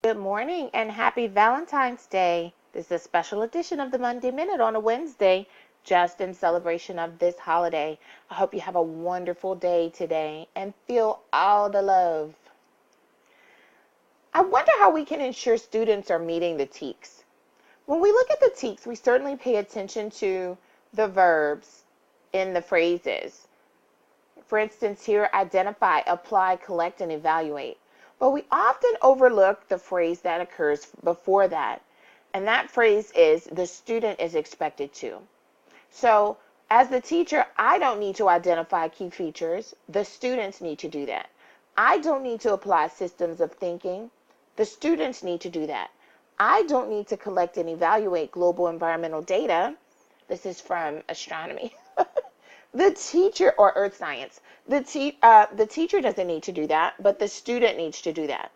good morning, and happy Valentine's Day. This is a special edition of the Monday Minute on a Wednesday, just in celebration of this holiday. I hope you have a wonderful day today and feel all the love. I wonder how we can ensure students are meeting the TEKS. When we look at the TEKS, we certainly pay attention to the verbs in the phrases. For instance, here, identify, apply, collect, and evaluate. But we often overlook the phrase that occurs before that. And that phrase is, the student is expected to. So as the teacher, I don't need to identify key features. The students need to do that. I don't need to apply systems of thinking. The students need to do that. I don't need to collect and evaluate global environmental data. This is from astronomy. The teacher, or earth science, the teacher doesn't need to do that, but the student needs to do that.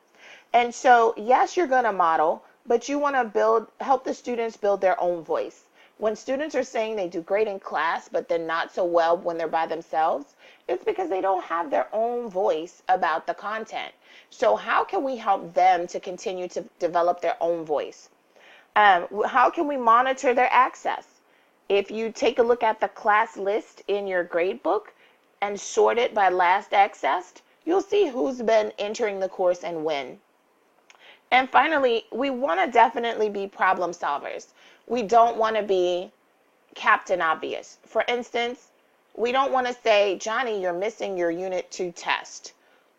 And so, yes, you're going to model, but you want to help the students build their own voice. When students are saying they do great in class, but then not so well when they're by themselves, it's because they don't have their own voice about the content. So how can we help them to continue to develop their own voice? How can we monitor their access? If you take a look at the class list in your grade book and sort it by last accessed, you'll see who's been entering the course and when. And finally, we want to definitely be problem solvers. We don't want to be Captain Obvious. For instance, we don't want to say, Johnny, you're missing your Unit 2 test.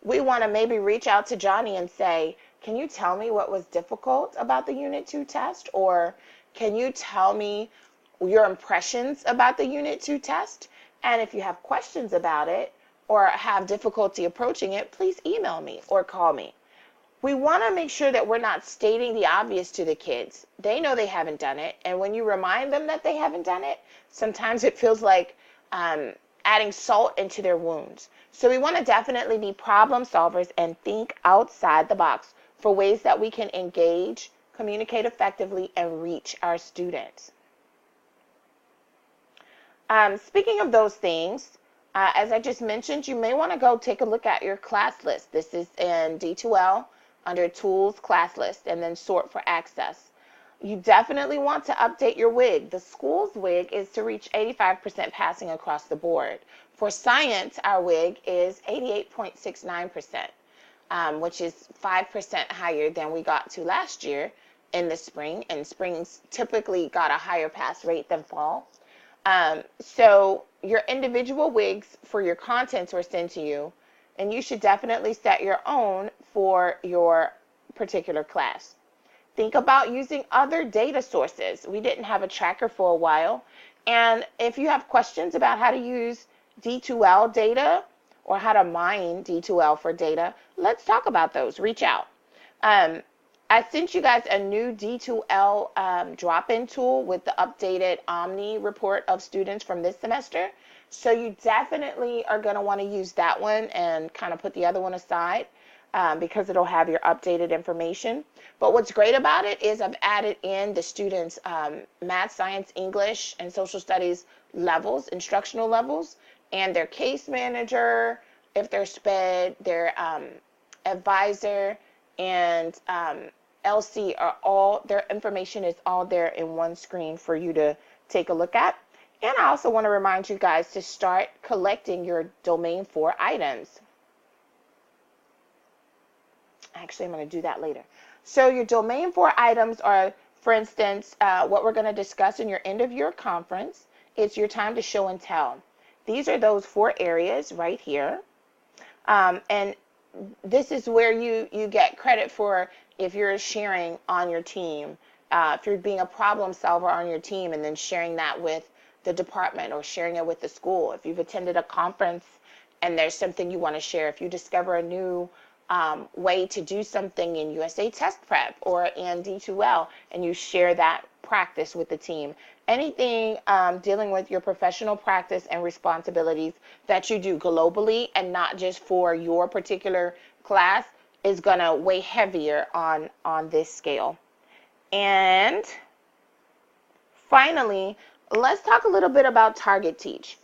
We want to maybe reach out to Johnny and say, can you tell me what was difficult about the Unit 2 test? Or can you tell me your impressions about the Unit 2 test? And if you have questions about it or have difficulty approaching it, please email me or call me. We want to make sure that we're not stating the obvious to the kids. They know they haven't done it, and when you remind them that they haven't done it, sometimes it feels like adding salt into their wounds. So we want to definitely be problem solvers and think outside the box for ways that we can engage, communicate effectively, and reach our students. Speaking of those things, as I just mentioned, you may want to go take a look at your class list. This is in D2L under Tools, Class List, and then sort for access. You definitely want to update your WIG. The school's WIG is to reach 85% passing across the board. For science, our WIG is 88.69%, which is 5% higher than we got to last year in the spring, and springs typically got a higher pass rate than fall. So your individual WIGs for your contents were sent to you, and you should definitely set your own for your particular class. Think about using other data sources. We didn't have a tracker for a while, and if you have questions about how to use D2L data or how to mine D2L for data, let's talk about those. Reach out. I sent you guys a new D2L drop-in tool with the updated Omni report of students from this semester. So you definitely are going to want to use that one and kind of put the other one aside because it'll have your updated information. But what's great about it is I've added in the students' math, science, English, and social studies levels, instructional levels, and their case manager, if they're SPED, their advisor, and LC are all, their information is all there in one screen for you to take a look at. And I also want to remind you guys to start collecting your Domain 4 items. Actually, I'm going to do that later. So your Domain 4 items are, for instance, what we're going to discuss in your end of year conference. It's your time to show and tell. These are those 4 areas right here. And this is where you get credit for if you're sharing on your team, if you're being a problem solver on your team and then sharing that with the department or sharing it with the school. If you've attended a conference and there's something you want to share, if you discover a new way to do something in USA Test Prep or in D2L and you share that practice with the team. Anything dealing with your professional practice and responsibilities that you do globally and not just for your particular class is going to weigh heavier on this scale. And finally, let's talk a little bit about Target Teach.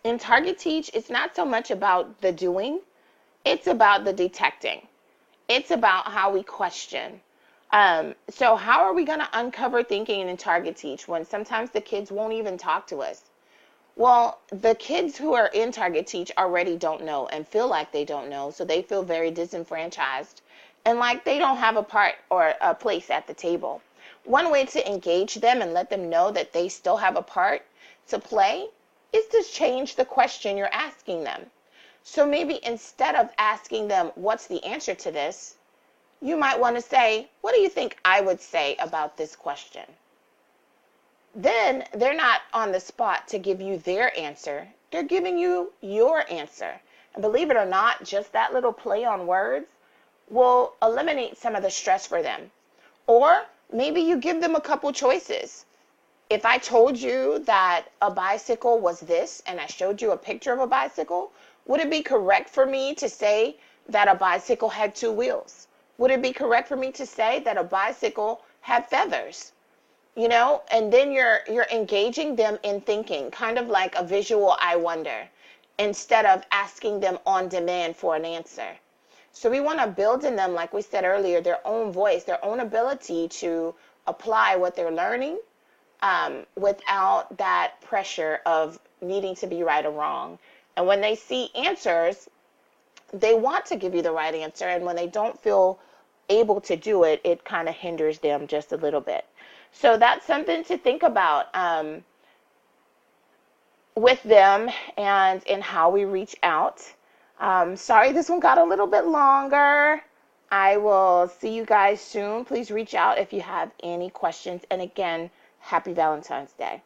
In Target Teach, it's not so much about the doing, it's about the detecting. It's about how we question. So how are we going to uncover thinking and target teach when sometimes the kids won't even talk to us? Well, the kids who are in target teach already don't know and feel like they don't know, so they feel very disenfranchised and like they don't have a part or a place at the table. One way to engage them and let them know that they still have a part to play is to change the question you're asking them. So maybe instead of asking them, what's the answer to this? You might want to say, what do you think I would say about this question? Then they're not on the spot to give you their answer. They're giving you your answer. And believe it or not, just that little play on words will eliminate some of the stress for them. Or maybe you give them a couple choices. If I told you that a bicycle was this and I showed you a picture of a bicycle, would it be correct for me to say that a bicycle had two wheels? Would it be correct for me to say that a bicycle had feathers? And then you're engaging them in thinking, kind of like a visual I wonder, instead of asking them on demand for an answer. So we want to build in them, like we said earlier, their own voice, their own ability to apply what they're learning without that pressure of needing to be right or wrong. And when they see answers, they want to give you the right answer. And when they don't feel able to do it, it kind of hinders them just a little bit. So that's something to think about with them and in how we reach out. Sorry, this one got a little bit longer. I will see you guys soon. Please reach out if you have any questions. And again, happy Valentine's Day.